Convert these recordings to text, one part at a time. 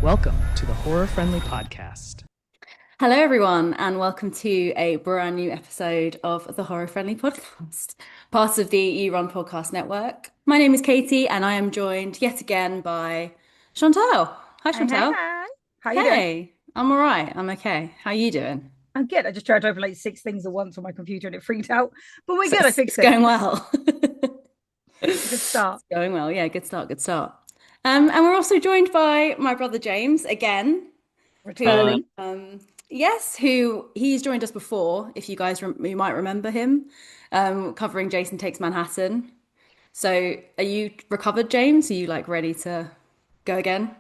Welcome to the Horror Friendly Podcast. Hello, everyone, and welcome to a brand new episode of the Horror Friendly Podcast, part of the You Run Podcast Network. My name is Katie, and I am joined yet again by Chantal. Hi, Hey, hey, Chantal. hey. How you doing? Hey, I'm all right. I'm okay. How you doing? I'm good. I just tried to open like six things at once on my computer and it freaked out. But we're So good. I it's fixed it. going well. Good start. It's going well. Yeah, good start. Good start. And we're also joined by my brother James again, who, Returning. yes, who he's joined us before. If you guys you might remember him, covering Jason Takes Manhattan. So, are you recovered, James? Are you like ready to go again?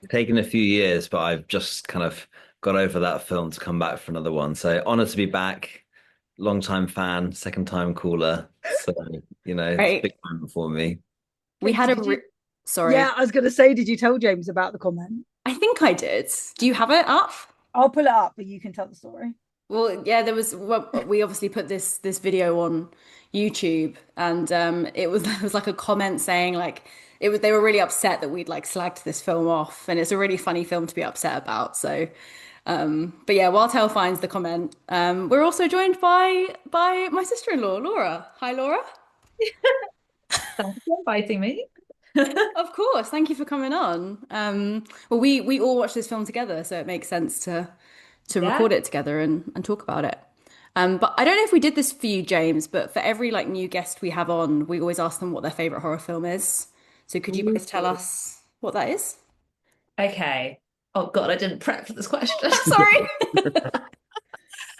Taken a few years, but I've just kind of got over that film to come back for another one. So honored to be back. Long time fan, second time caller. So, it's a Right. big moment for me. We had Katie, a did you? sorry. Yeah, I was going to say, did you tell James about the comment? I think I did. Do you have it up? I'll pull it up, but you can tell the story. Well, yeah, there was. Well, we obviously put this video on YouTube, and it was there was like a comment saying like it was they were really upset that we'd like slagged this film off, and it's a really funny film to be upset about. So, but yeah, while Tel finds the comment, we're also joined by my sister-in-law, Laura. Hi, Laura. Thanks for inviting me. Of course, thank you for coming on. Well, we all watched this film together, so it makes sense to Yeah. record it together and talk about it. But I don't know if we did this for you, James, but for every like new guest we have on, we always ask them what their favorite horror film is. So could you Ooh. both tell us what that is? Okay. Oh God, I didn't prep for this question. Sorry.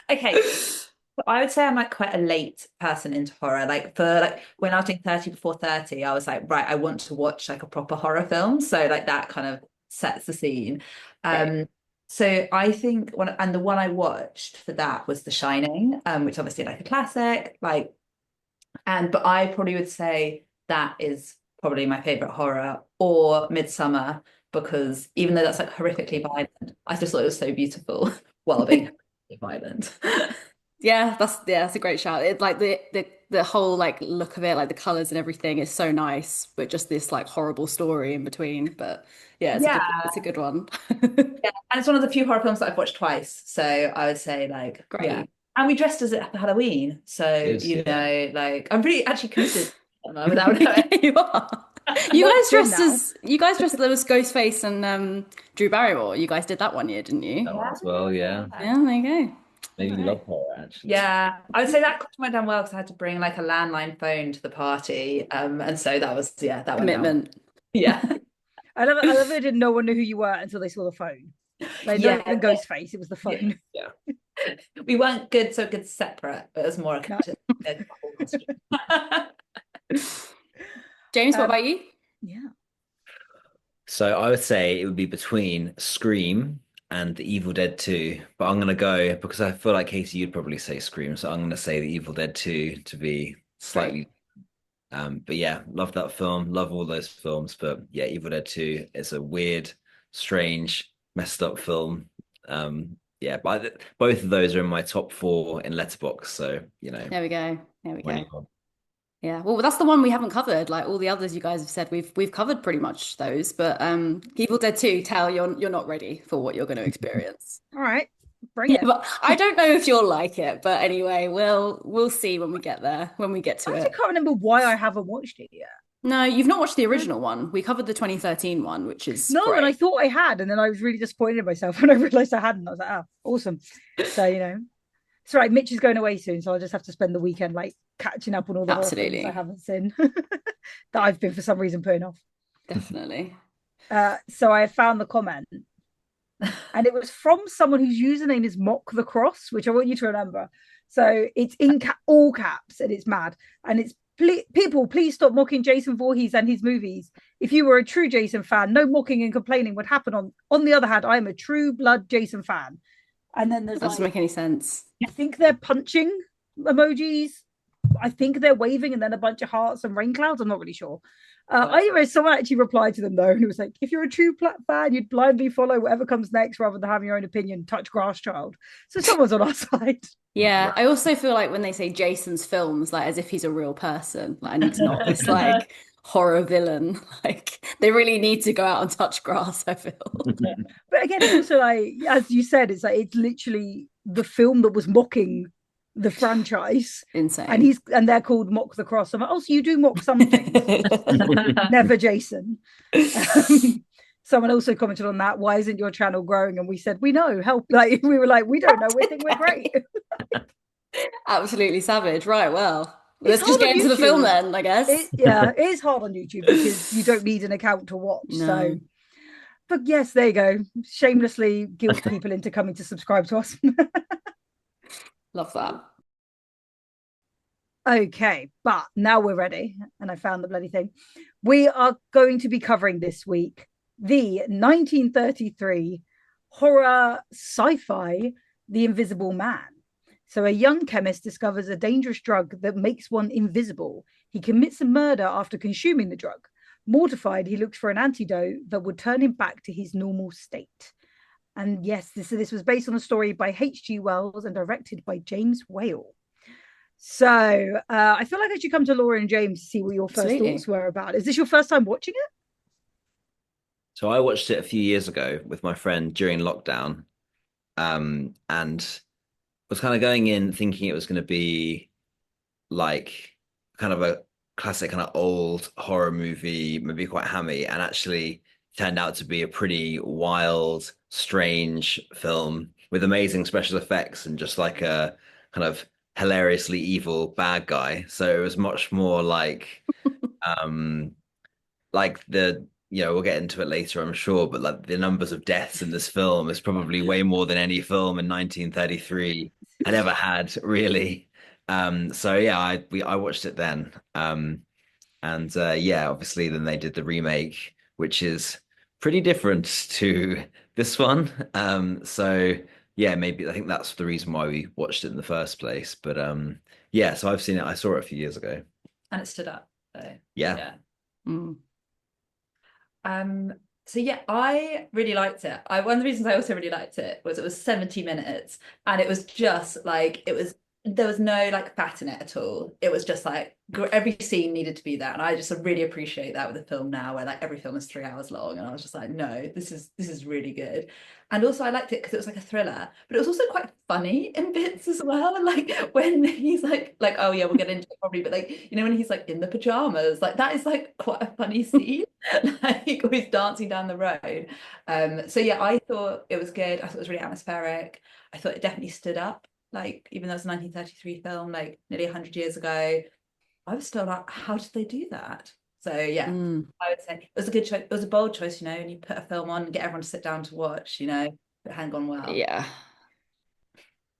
Okay. So I would say I'm like quite a late person into horror. Like for like when I was doing 30 before 30, I was like, right, I want to watch like a proper horror film. So like that kind of sets the scene. Right. So I think the one I watched for that was The Shining, which obviously like a classic, but I probably would say that is probably my favorite horror or Midsummer because even though that's like horrifically violent, I just thought it was so beautiful while being horrifically violent. Yeah, that's a great shout. It like the whole like look of it, like the colors and everything is so nice, but just this like horrible story in between. But yeah, Yeah, it's a good one. yeah. And it's one of the few horror films that I've watched twice. So I would say like, yeah. Great. And we dressed as it for Halloween. So, Is yeah. like I'm pretty actually committed without knowing. You are. Locked in now. You guys dressed there was Ghostface and Drew Barrymore. You guys did that one year, didn't you? That one as well, yeah. Yeah, there you go. Maybe All right. love horror actually. Yeah, I would say that went down well because I had to bring like a landline phone to the party. And so that was, yeah, that went down. Commitment. Yeah. I love it. No one knew who you were until they saw the phone. Like, not Yeah. even Ghostface, it was the Yeah. phone. Yeah. We weren't good, so good separate, but it was more a No. whole costume. James, what Um, about you? yeah. So I would say it would be between Scream and The Evil Dead 2. But I'm gonna go because I feel like Casey, you'd probably say Scream, so I'm gonna say The Evil Dead 2 to be Great. slightly but yeah, love that film, love all those films. But yeah, Evil Dead 2 is a weird, strange, messed up film. Yeah, but both of those are in my top four in Letterboxd, so There we go. There we go. 21. Yeah. Well, that's the one we haven't covered. Like all the others you guys have said, we've covered pretty much those. But Evil Dead 2, tell you're not ready for what you're going to experience. All right. Bring Yeah, it. but I don't know if you'll like it. But anyway, we'll see when we get there, when we get I to actually it. can't remember why I haven't watched it yet. No, you've not watched the original one. We covered the 2013 one, which is No, and I great. thought I had, and then I was really disappointed in myself when I realized I hadn't. I was like, oh, awesome. So, it's right. Mitch is going away soon, so I'll just have to spend the weekend like catching up on all the horror films I Absolutely. haven't seen that I've been for some reason putting off. Definitely. So I found the comment, and it was from someone whose username is Mock the Cross, which I want you to remember. So it's in all caps, and it's mad, and it's people, please stop mocking Jason Voorhees and his movies. If you were a true Jason fan, no mocking and complaining would happen. On the other hand, I am a true blood Jason fan. And then there's Doesn't like, make any sense. I think they're punching emojis. I think they're waving and then a bunch of hearts and rain clouds. I'm not really sure. Someone actually replied to them though, and it was like, if you're a true fan, you'd blindly follow whatever comes next rather than having your own opinion. Touch grass, child. So someone's on our side. Yeah, I also feel like when they say Jason's films, like as if he's a real person, like, and it's not this like horror villain. Like they really need to go out and touch grass, I feel. But again, it's also like, as you said, it's like it's literally the film that was mocking the franchise, Insane. and they're called Mock the Cross. I'm like, oh, so you do mock some things, never Jason. Someone also commented on that. Why isn't your channel growing? And we said, we know, help. Like we were like, we don't know. We think we're great. Absolutely savage. Right. Well, It's let's just hard get on into the film YouTube. then, I guess. It is hard on YouTube because you don't need an account to watch. No. So, but yes, there you go. Shamelessly guilt people into coming to subscribe to us. Love that. Okay, but now we're ready, and I found the bloody thing. We are going to be covering this week the 1933 horror sci-fi The Invisible Man. So a young chemist discovers a dangerous drug that makes one invisible. He commits a murder after consuming the drug. Mortified, he looks for an antidote that would turn him back to his normal state. And yes, this was based on a story by H.G. Wells and directed by James Whale. So I feel like I should come to Laura and James to see what your first Absolutely. thoughts were about. Is this your first time watching it? So I watched it a few years ago with my friend during lockdown, and was kind of going in thinking it was going to be like kind of a classic kind of old horror movie, maybe quite hammy, and actually turned out to be a pretty wild, strange film with amazing special effects and just like a kind of hilariously evil bad guy. So it was much more like the we'll get into it later, I'm sure, but like the numbers of deaths in this film is probably way more than any film in 1933 had ever had, really. So yeah, I watched it then. And yeah, obviously then they did the remake, which is pretty different to this one. So yeah, maybe I think that's the reason why we watched it in the first place. But yeah, so I've seen it. I saw it a few years ago. And it stood up. So Yeah. yeah. Mm. So yeah, I really liked it. One of the reasons I also really liked it was 70 minutes, and it was just like there was no like fat in it at all. It was just like every scene needed to be there, and I just really appreciate that with a film now, where like every film is 3 hours long, and I was just like, no, this is really good. And also I liked it because it was like a thriller, but it was also quite funny in bits as well. Like when he's like, oh yeah, we'll get into it probably, but like when he's like in the pajamas, like that is like quite a funny scene. Like or he's dancing down the road. So yeah, I thought it was good. I thought it was really atmospheric. I thought it definitely stood up. Like even though it's a 1933 film, like nearly 100 years ago, I was still like, how did they do that? So yeah, I would say it was a good choice. It was a bold choice, and you put a film on and get everyone to sit down to watch, it had gone well. Yeah,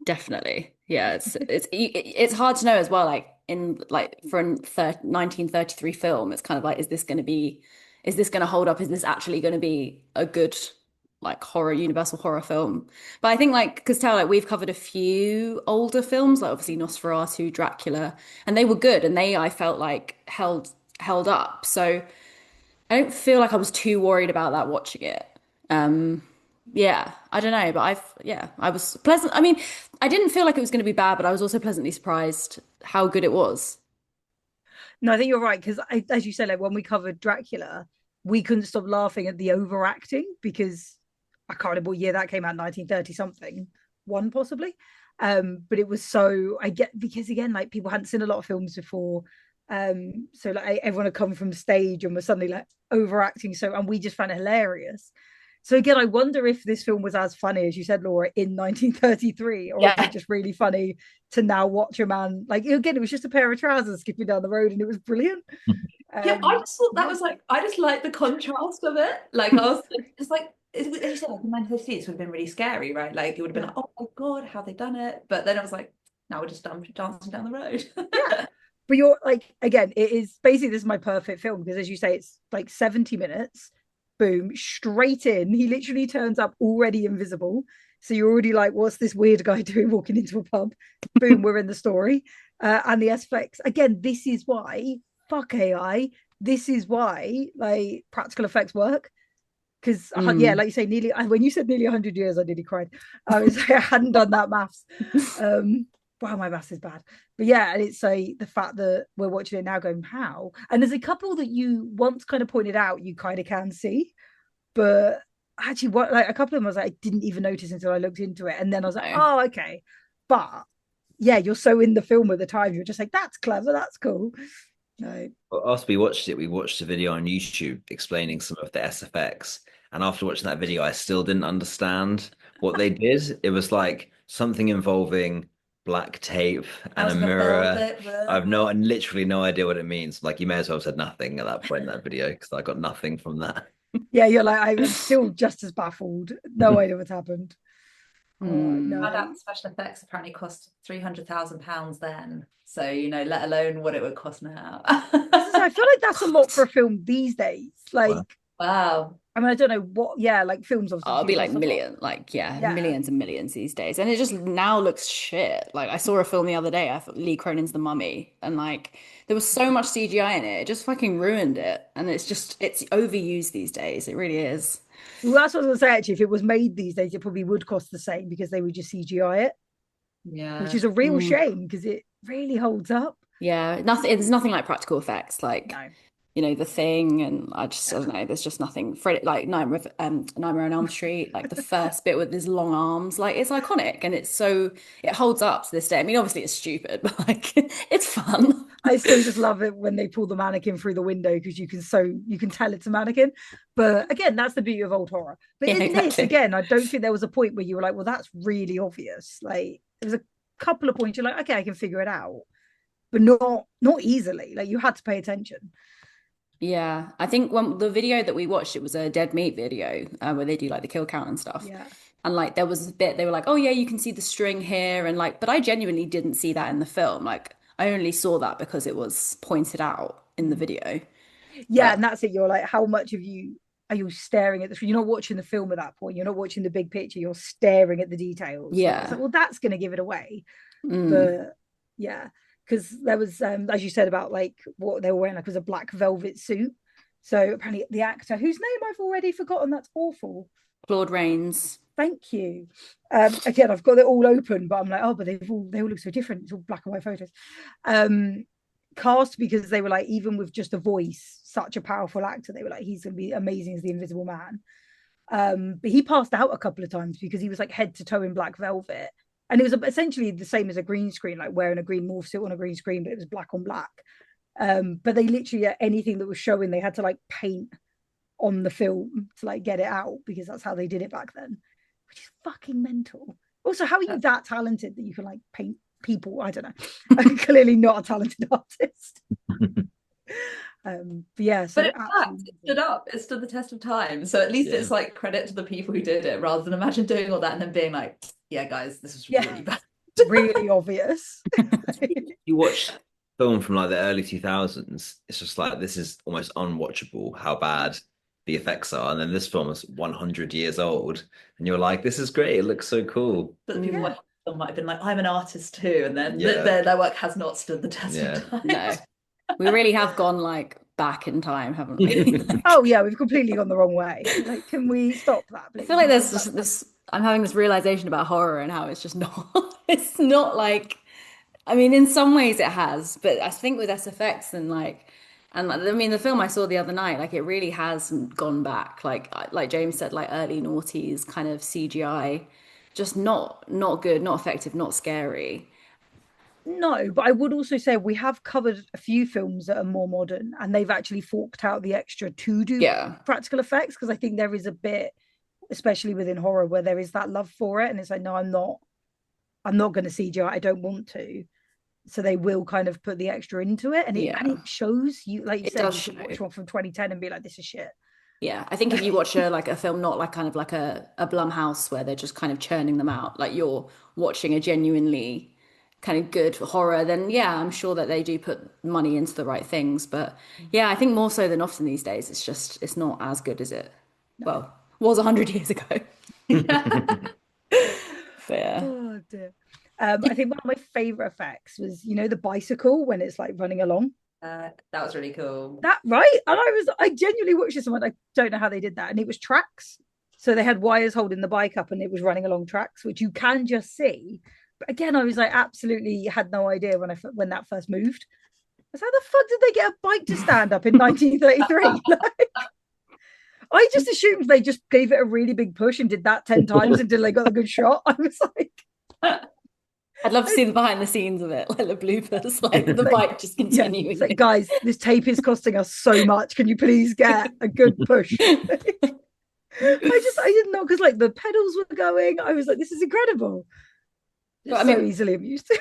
definitely. Yeah, it's hard to know as well. Like for a 1933 film, it's kind of like, is this going to hold up? Is this actually going to be a good like universal horror film? But I think because we've covered a few older films, like obviously Nosferatu, Dracula, and they were good, and I felt like held up. So I don't feel like I was too worried about that watching it. Yeah, I don't know, but I was pleasant. I mean, I didn't feel like it was going to be bad, but I was also pleasantly surprised how good it was. No, I think you're right, because as you said, like when we covered Dracula, we couldn't stop laughing at the overacting, because I can't remember what year that came out, 1930 something, one possibly. But it was so, I get, because again, like people hadn't seen a lot of films before. So like everyone had come from stage and was suddenly like overacting. So, and we just found it hilarious. So again, I wonder if this film was as funny as you said, Laura, in 1933, or Yeah. is it just really funny to now watch a man like, again, it was just a pair of trousers skipping down the road, and it was brilliant. Yeah, I just thought that was like, I just like the contrast of it. Like I was just like, as you said, like in 1950s would have been really scary, right? Like it would have been like, oh my God, how they done it? But then I was like, now we're just dancing down the road. Yeah. But you're like, again, it is basically, this is my perfect film, because as you say, it's like 70 minutes, boom, straight in. He literally turns up already invisible. So you're already like, what's this weird guy doing walking into a pub? Boom, we're in the story. And the effects, again, this is why, fuck AI, this is why like practical effects work. Because yeah, like you say, when you said nearly 100 years, I nearly cried. I was like, I hadn't done that maths. wow, my maths is bad. But yeah, and it's the fact that we're watching it now going, how? And there's a couple that you once kind of pointed out you kind of can see, but actually what like a couple of them I was like, I didn't even notice until I looked into it. And then I was like, No. oh, okay. But yeah, you're so in the film at the time, you're just like, that's clever, that's cool. No. Well, after we watched it, we watched a video on YouTube explaining some of the SFX. And after watching that video, I still didn't understand what they did. It was like something involving black tape and a mirror. Literally no idea what it means. Like, you may as well have said nothing at that point in that video because I got nothing from that. Yeah, you're like, I'm still just as baffled. No idea what's happened. No. Found out special effects apparently cost £300,000 then. So, let alone what it would cost now. I feel like that's a lot for a film these days. Like, wow. I mean, I don't know what, like films obviously. It'll be like millions, millions and millions these days. And it just now looks shit. Like, I saw a film the other day, I thought Lee Cronin's The Mummy, and like there was so much CGI in it, it just fucking ruined it. And it's overused these days. It really is. Well, that's what I was gonna say. Actually, if it was made these days, it probably would cost the same because they would just CGI it. Yeah. Which is a real shame because it really holds up. Yeah, there's nothing like practical effects. Like, No. The Thing, and I don't know, there's just nothing. Like Nightmare on Elm Street, like the first bit with his long arms, like it's iconic and it holds up to this day. I mean, obviously it's stupid, but like it's fun. I still just love it when they pull the mannequin through the window because you can tell it's a mannequin. But again, that's the beauty of old horror. But in this, again, I don't think there was a point where you were like, well, that's really obvious. Like there was a couple of points you're like, okay, I can figure it out, but not easily. Like you had to pay attention. Yeah, I think when the video that we watched, it was a Dead Meat video where they do like the kill count and stuff. Yeah. And like there was a bit they were like, oh yeah, you can see the string here, and like, but I genuinely didn't see that in the film. Like I only saw that because it was pointed out in the video. Yeah, and that's it. You're like, how much of you are you staring at the? You're not watching the film at that point. You're not watching the big picture. You're staring at the details. Yeah. So, well, that's going to give it away. But yeah. Because there was, as you said, about like what they were wearing, like was a black velvet suit. So apparently the actor, whose name I've already forgotten, that's awful. Claude Rains. Thank you. Again, I've got it all open, but I'm like, oh, but they all look so different. It's all black and white photos. Cast because they were like, even with just a voice, such a powerful actor, they were like, he's going to be amazing as the Invisible Man. But he passed out a couple of times because he was like head to toe in black velvet. And it was essentially the same as a green screen, like wearing a green morph suit on a green screen, but it was black on black. But they literally, anything that was showing, they had to like paint on the film to like get it out because that's how they did it back then, which is fucking mental. Also, how are you that talented that you can like paint people? I don't know. I'm clearly not a talented artist. But yeah, so but in fact, it stood up. It stood the test of time. So at least it's like credit to the people who did it, rather than imagine doing all that and then being like, "Yeah, guys, this is really bad, really obvious." You watch film from like the early 2000s, it's just like this is almost unwatchable how bad the effects are. And then this film is 100 years old, and you're like, "This is great. It looks so cool." But the people might have been like, "I'm an artist too," and then their work has not stood the test of time. No. We really have gone like back in time, haven't we? Oh yeah, we've completely gone the wrong way. Like, can we stop that, please? I feel like there's just this. I'm having this realization about horror and how it's just not. It's not like. I mean, in some ways it has, but I think with SFX and I mean, the film I saw the other night, like it really has gone back. Like James said, like early noughties kind of CGI, just not good, not effective, not scary. No, but I would also say we have covered a few films that are more modern and they've actually forked out the extra to do practical effects because I think there is a bit, especially within horror, where there is that love for it and it's like, no, I'm not going to CGI. I don't want to. So they will kind of put the extra into it and it shows you, like you said, you can watch one from 2010 and be like, this is shit. Yeah, I think if you watch a film, not like kind of like a Blumhouse where they're just kind of churning them out, like you're watching a genuinely kind of good horror, then I'm sure that they do put money into the right things. But I think more so than often these days, it's not as good as it was 100 years ago. But yeah. Oh dear. I think one of my favorite effects was, the bicycle when it's like running along. That was really cool. That right? And I genuinely watched this and I don't know how they did that. And it was tracks. So they had wires holding the bike up and it was running along tracks, which you can just see. again, I was like, absolutely had no idea when that first moved. I was like, how the fuck did they get a bike to stand up in 1933? Like, I just assumed they just gave it a really big push and did that 10 times until they got a good shot. I was like, I'd love to see the behind the scenes of it, like the bloopers, like the bike just yeah, continuing. it's like, guys, this tape is costing us so much. Can you please get a good push? I didn't know, because like the pedals were going. I was like, this is incredible. But, I So mean, easily amused.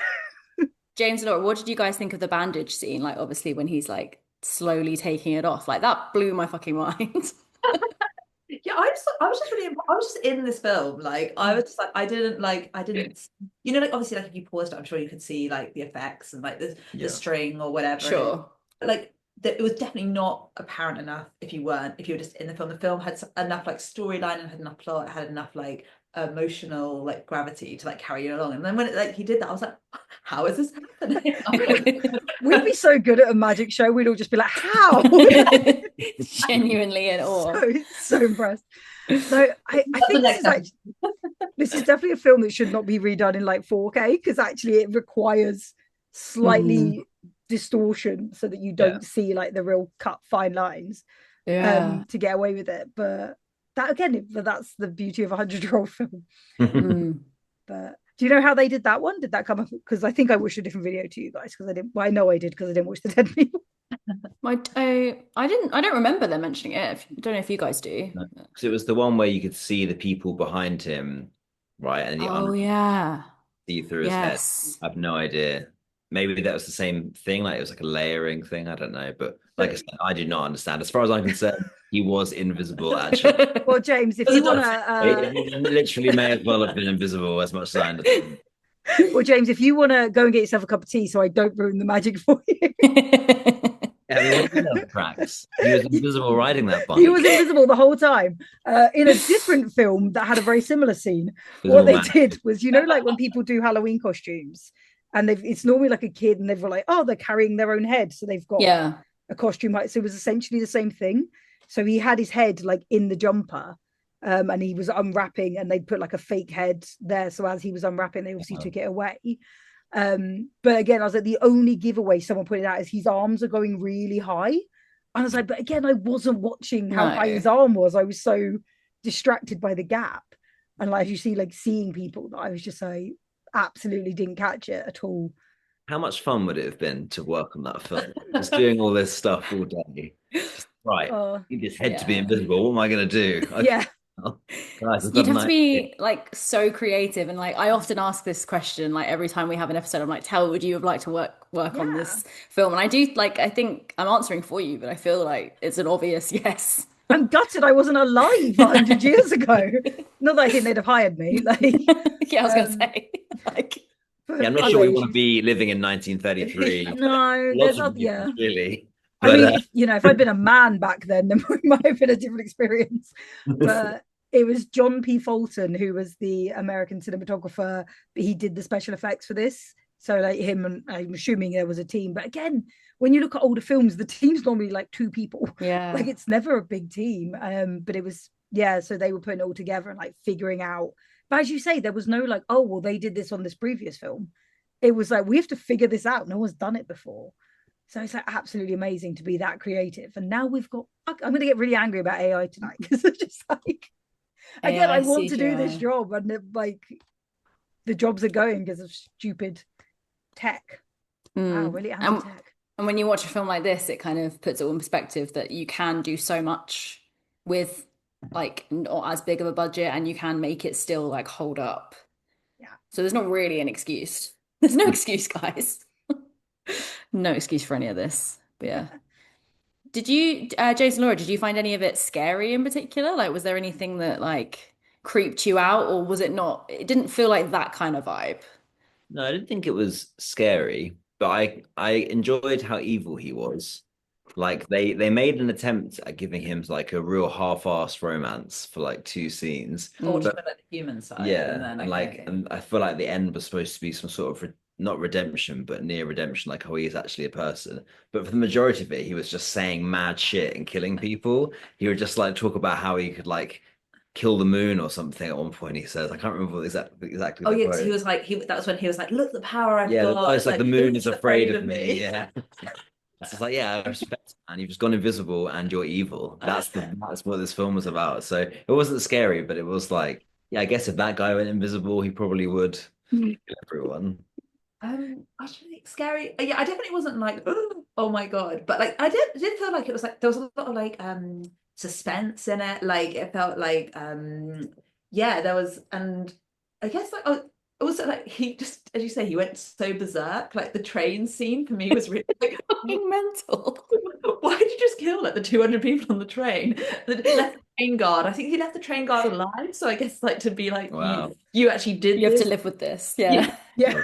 James and Laura, what did you guys think of the bandage scene? Like, obviously, when he's like slowly taking it off, like that blew my fucking mind. Yeah, I was just really, I was just in this film. Like, I was just like, I didn't, like, you know, like, obviously, like, if you paused it, I'm sure you could see like the effects and like the string or whatever. Sure. Like, it was definitely not apparent enough if you were just in the film. The film had enough like storyline and had enough plot, it had enough like emotional like gravity to like carry you along. And then when he did that, I was like, how is this happening? We'd be so good at a magic show. We'd all just be like, how? Genuinely in awe. So impressed. So I think this is definitely a film that should not be redone in like 4K, because actually it requires slightly distortion so that you don't see like the real cut fine lines to get away with it. But that again, that's the beauty of a 100-year-old film. But do you know how they did that one? Did that come up? Because I think I watched a different video to you guys, because I didn't. Well, I know I did, because I didn't watch the Dead People. I don't remember them mentioning it. I don't know if you guys do. Because it was the one where you could see the people behind him, right? And see through his head. I have no idea. Maybe that was the same thing, like it was like a layering thing. I don't know, but like I said, I do not understand. As far as I'm concerned, he was invisible. Actually, well, James, if you want to, he literally may as well have been invisible as much as I understand. Well, James, if you want to go and get yourself a cup of tea, so I don't ruin the magic for you. Yeah, tracks. He was invisible riding that bike. He was invisible the whole time. In a different film that had a very similar scene, what they did was, you know, like when people do Halloween costumes, and it's normally like a kid, and they've got like, oh, they're carrying their own head, so they've got a costume. So it was essentially the same thing. So he had his head like in the jumper, and he was unwrapping, and they'd put like a fake head there. So as he was unwrapping, they obviously took it away. But again, I was like, the only giveaway someone pointed out is his arms are going really high. And I was like, but again, I wasn't watching how high his arm was. I was so distracted by the gap. And like, you see, like seeing people, that I was just like, absolutely didn't catch it at all. How much fun would it have been to work on that film? Just doing all this stuff all day. Right. Need his head to be invisible. What am I going to do? Yeah. You'd have to be like so creative, and like I often ask this question like every time we have an episode. I'm like, Tell, would you have liked to work on this film? And I do, like, I think I'm answering for you, but I feel like it's an obvious yes. I'm gutted I wasn't alive 100 years ago. Not that I think they'd have hired me. Like, yeah, I was gonna say, like, I'm not sure we want to be living in 1933. No, there's not. Yeah, really. But, I mean, if I'd been a man back then we might have been a different experience. But it was John P. Fulton who was the American cinematographer, but he did the special effects for this. So like him, and I'm assuming there was a team. But again, when you look at older films, the team's normally like 2 people. Yeah, like it's never a big team. But it was, so they were putting it all together and like figuring out. But as you say, there was no like, oh well, they did this on this previous film. It was like, we have to figure this out. No one's done it before. So it's like absolutely amazing to be that creative. And now we've got, I'm going to get really angry about AI tonight, because it's just like, again, I want to do this job, and like the jobs are going because of stupid tech. Wow, really anti-tech. And when you watch a film like this, it kind of puts it all in perspective that you can do so much with like not as big of a budget, and you can make it still like hold up. Yeah. So there's not really an excuse. There's no excuse, guys. No excuse for any of this. But yeah. Did you, Jason, Laura, did you find any of it scary in particular? Like, was there anything that like creeped you out, or was it not? It didn't feel like that kind of vibe. No, I didn't think it was scary, but I enjoyed how evil he was. Like they made an attempt at giving him like a real half-assed romance for like 2 scenes. Or just like the human side. Yeah, and I feel like the end was supposed to be some sort of not redemption, but near redemption, like, oh, he is actually a person. But for the majority of it, he was just saying mad shit and killing people. He would just like talk about how he could like kill the moon or something at one point. He says, I can't remember what exactly Oh the yeah, 'cause he quote. was like that was when he was like, look the power I've Yeah, got. it's like the moon is afraid of me. me. Yeah. It's just like, yeah, I respect it, man. You've just gone invisible and you're evil. That's what this film was about. So it wasn't scary, but it was like, yeah, I guess if that guy went invisible, he probably would kill everyone. I don't think scary. Yeah, I definitely wasn't like, oh my God. But like I did feel like it was like there was a lot of like suspense in it. Like it felt like yeah, there was, and I guess like also like he just, as you say, he went so berserk. Like the train scene for me was really like Fucking mental. why did you just kill like the 200 people on the train? Left the train guard. I think he left the train guard alive. So I guess like to be like Wow. you actually did You have this. to live with this. Yeah. Yeah.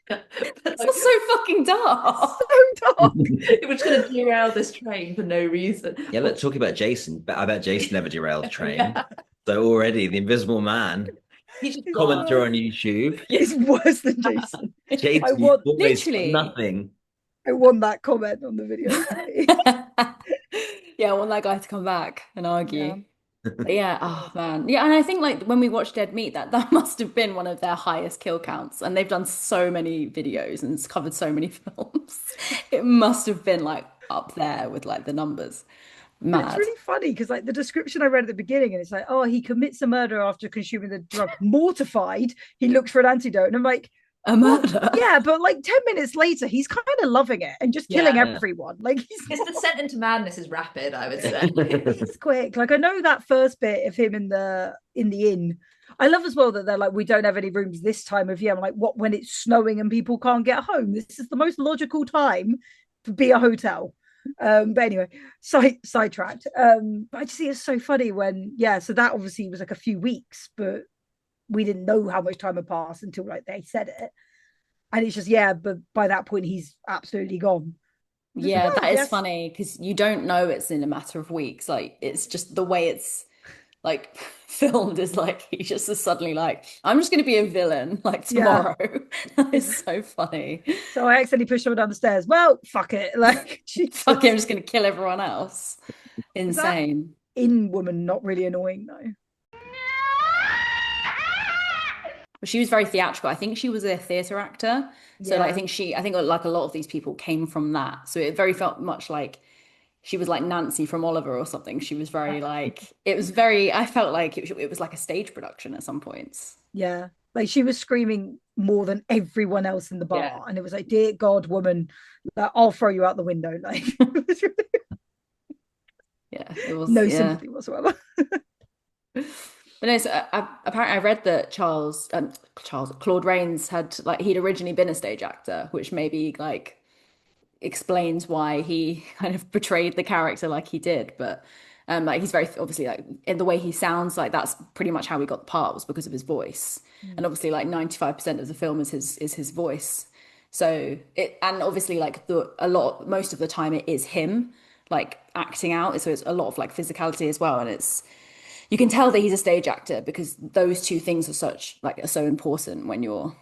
But, It's like, so fucking dark. So dark. it was going to derail this train for no reason. Yeah, let's talk about Jason. But I bet Jason never derailed a train. Yeah. So already the Invisible Man He just commenter on YouTube. It's worse than Jason. Jason, I want- you've always Literally. nothing. I want that comment on the video. Yeah, I want that guy to come back and argue. But yeah, oh man. Yeah, and I think like when we watched Dead Meat, that must have been one of their highest kill counts. And they've done so many videos and it's covered so many films. It must have been like up there with like the numbers. It's Mad. really funny because like the description I read at the beginning, and it's like, oh, he commits a murder after consuming the drug. Mortified, he looks for an antidote, and I'm like, A murder. yeah, but like 10 minutes later, he's kind of loving it and just killing Yeah. everyone. Like his descent into madness is rapid, I would say. he's quick. Like I know that first bit of him in the inn. I love as well that they're like, we don't have any rooms this time of year. I'm like, what, when it's snowing and people can't get home? This is the most logical time to be a hotel. But anyway, sidetracked. But I just think it's so funny when, yeah, so that obviously was like a few weeks, but we didn't know how much time had passed until like they said it. And it's just, yeah, but by that point he's absolutely gone. Just, Yeah, well, that is yes. funny because you don't know it's in a matter of weeks. Like it's just the way it's like filmed is like he just is suddenly like, I'm just gonna be a villain like Yeah. tomorrow. That is so funny. So I accidentally pushed someone down the stairs. Well, fuck it. Like Jesus. Fuck, I'm just gonna kill everyone else. that- Insane. In woman, not really annoying though. But she was very theatrical. I think she was a theater actor. So like, Yeah. I think like a lot of these people came from that. So it very felt much like she was like Nancy from Oliver or something. She was very like, it was very, I felt like it was like a stage production at some points. Yeah. Like she was screaming more than everyone else in the bar. Yeah. And it was like, dear God, woman, like, I'll throw you out the window. Like it was really Yeah, it was no yeah. sympathy whatsoever. But no, so apparently I read that Claude Rains he'd originally been a stage actor, which maybe like explains why he kind of portrayed the character like he did. But like he's very obviously like in the way he sounds, like that's pretty much how he got the part was because of his voice. And obviously like 95% of the film is his voice. So and obviously like most of the time it is him like acting out. So it's a lot of like physicality as well. And you can tell that he's a stage actor because those two things are so important when you're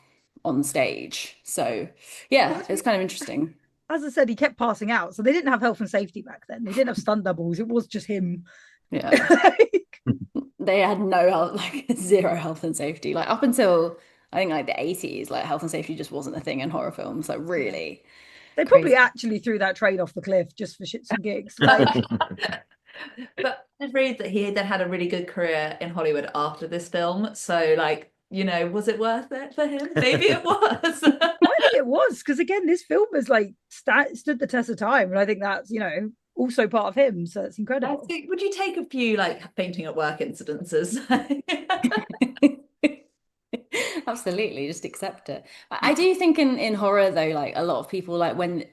on stage. So yeah, it's kind of interesting. As I said, he kept passing out. So they didn't have health and safety back then. They didn't have stunt doubles. It was just him. Yeah. Like, They had no health, like zero health and safety. Like up until I think like the 80s, like health and safety just wasn't a thing in horror films. Like really. they probably Crazy. actually threw that train off the cliff just for shits and gigs. Like, But I read that he then had a really good career in Hollywood after this film. So, like, you know, was it worth it for him? Maybe it was. I think it was because again, this film has like stood the test of time, and I think that's also part of him. So it's I incredible. think, would you take a few like fainting at work incidences? Absolutely, just accept it. I do think in horror though, like a lot of people like when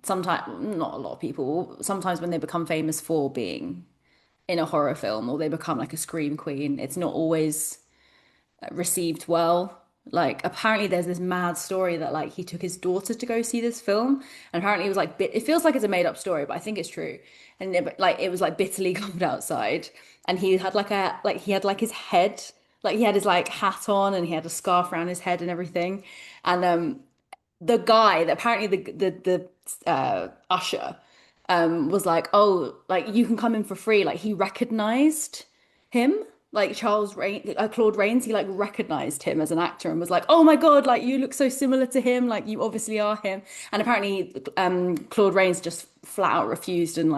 sometimes not a lot of people, sometimes when they become famous for being in a horror film or they become like a scream queen, it's not always received well. Like apparently there's this mad story that like he took his daughter to go see this film and apparently it was like it feels like it's a made up story, but I think it's true. And it was like bitterly cold outside and he had his head, like he had his like hat on and he had a scarf around his head and everything. And the guy that apparently the usher was like, oh, like you can come in for free. Like he recognized him, like Claude Rains, he like recognized him as an actor and was like, "Oh my God, like you look so similar to him, like you obviously are him." And apparently, Claude Rains just flat out refused and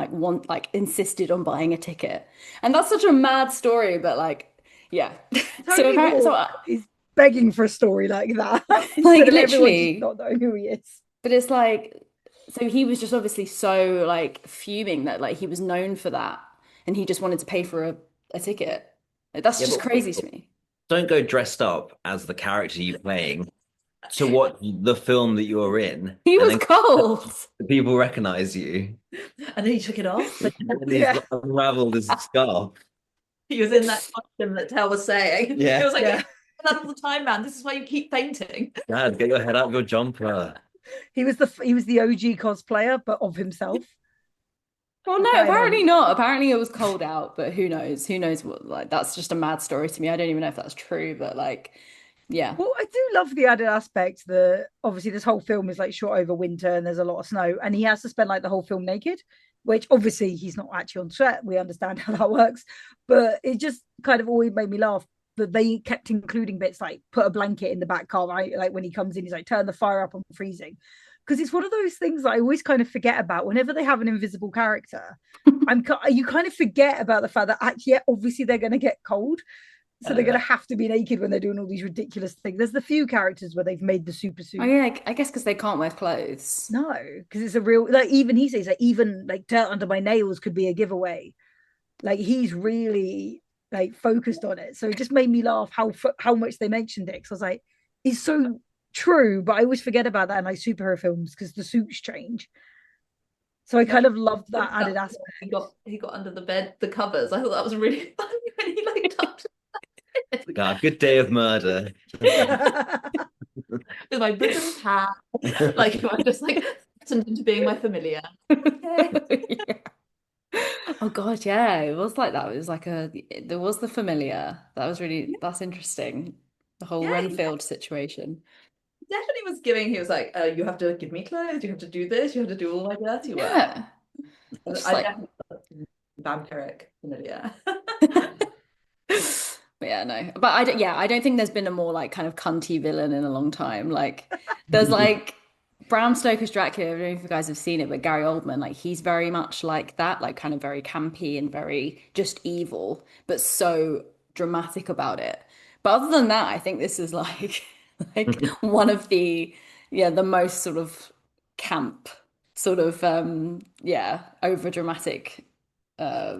insisted on buying a ticket. And that's such a mad story, but like, yeah. So Tony apparently, Hawk is begging for a story like that. like Instead of everyone just literally, not knowing who he is. but it's like, so he was just obviously so like fuming that like he was known for that, and he just wanted to pay for a ticket. Like, that's Yeah, just but crazy to me. don't go dressed up as the character you're playing to what the film that you're in, He and was then cold. people recognize you. And then he took it off. And he's Yeah. unraveled his scarf. He was in that costume that Tel was saying. Yeah. It was like, Yeah. that's all the time, man. This is why you keep fainting. Dad, get your head out of your jumper. He was the OG cosplayer, but of himself. Well, no, Okay, apparently not. Apparently it was cold out, but who knows? Who knows what, like, that's just a mad story to me. I don't even know if that's true, but like, yeah. Well, I do love the added aspect that obviously this whole film is like shot over winter and there's a lot of snow, and he has to spend like the whole film naked, which obviously he's not actually on set. We understand how that works, but it just kind of always made me laugh that they kept including bits like put a blanket in the back car, right? Like when he comes in, he's like, turn the fire up, I'm freezing. Because it's one of those things that I always kind of forget about whenever they have an invisible character. You kind of forget about the fact that actually, yeah, obviously they're going to get cold, so they're going to have to be naked when they're doing all these ridiculous things. There's the few characters where they've made the super suit. Oh yeah, I guess because they can't wear clothes. No, because it's a real, like, even he says like even like dirt under my nails could be a giveaway. Like he's really like focused on it, so it just made me laugh how much they mentioned it. Because I was like, it's so true, but I always forget about that in like superhero films because the suits change. So I kind of loved that added aspect. He got under the bed, the covers. I thought that was really funny when he like touched God, good day of murder. with my British hat. Like I just like turned into being my familiar. Yeah. Oh God, yeah, it was like that. It was like there was the familiar. That's interesting. The whole Yeah, Renfield situation. Definitely was giving. He was like, you have to give me clothes. You have to do this. You have to do all my dirty work. Yeah. Just I like, definitely felt vampiric familiar. but yeah, no. But I don't think there's been a more like kind of cunty villain in a long time. Like there's like Bram Stoker's Dracula, I don't know if you guys have seen it, but Gary Oldman, like he's very much like that, like kind of very campy and very just evil, but so dramatic about it. But other than that, I think this is like like one of the most sort of camp, sort of over dramatic uh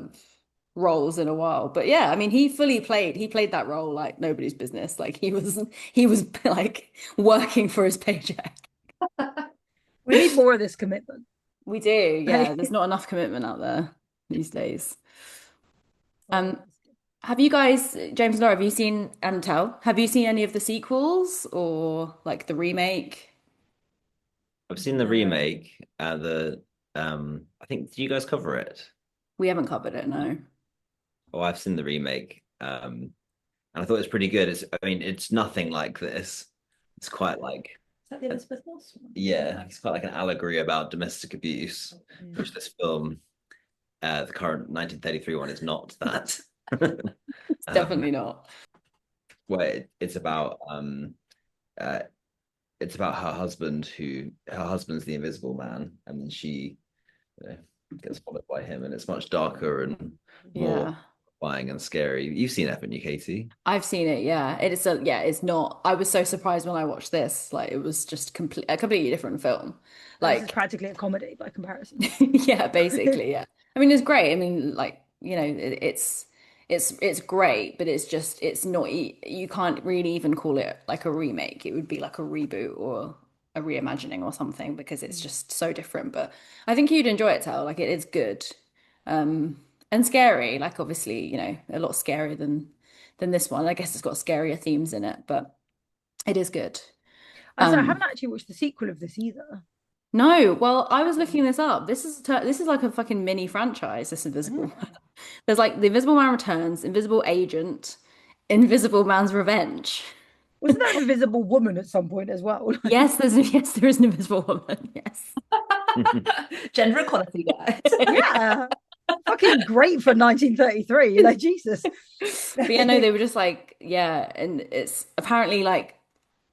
roles in a while. But yeah, I mean he played that role like nobody's business. Like he was like working for his paycheck. We need more of this commitment. We do, yeah. There's not enough commitment out there these days. Have you guys, James and Laura, have you seen, and Tell, have you seen any of the sequels or like the remake? I've seen the remake. I think, did you guys cover it? We haven't covered it, no. Oh, I've seen the remake. And I thought it was pretty good. I mean, it's nothing like this. It's quite like, Is that the Elizabeth Moss one? yeah, it's quite like an allegory about domestic abuse, which this film, the current 1933 one, is not that. It's definitely not. Where it's about her husband her husband's the Invisible Man, and then she gets followed by him, and it's much darker and more terrifying and scary. You've seen it, haven't you, Katie? I've seen it, yeah. It's not. I was so surprised when I watched this. Like it was just a completely different film. This is Like practically a comedy by comparison. yeah, basically, yeah. I mean, it's great. I mean, like, it's great, but it's not, you can't really even call it like a remake. It would be like a reboot or a reimagining or something because it's just so different. But I think you'd enjoy it, Tal. Like it is good. And scary, like obviously, a lot scarier than this one. I guess it's got scarier themes in it, but it is good. I haven't actually watched the sequel of this either. No, well, I was looking this up. This is like a fucking mini franchise, this Invisible Man. There's like The Invisible Man Returns, Invisible Agent, Invisible Man's Revenge. Wasn't there an invisible woman at some point as well? Yes, there is an Invisible Woman. Yes. Gender equality, guys. Yeah. Fucking great for 1933. Like Jesus. But yeah, no, they were just like, yeah, and it's apparently like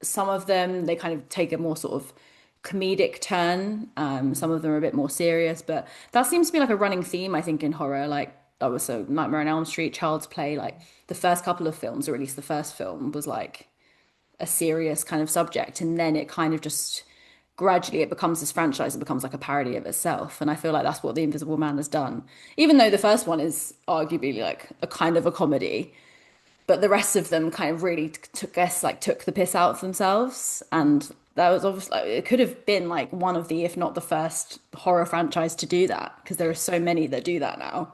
some of them they kind of take a more sort of comedic turn. Some of them are a bit more serious, but that seems to be like a running theme, I think, in horror. Like that was so Nightmare on Elm Street, Child's Play, like the first couple of films, or at least the first film, was like a serious kind of subject, and then it kind of just gradually it becomes this franchise, it becomes like a parody of itself. And I feel like that's what The Invisible Man has done. Even though the first one is arguably like a kind of a comedy, but the rest of them kind of really took the piss out of themselves. And that was obviously like, it could have been like one of the, if not the first horror franchise to do that, because there are so many that do that now.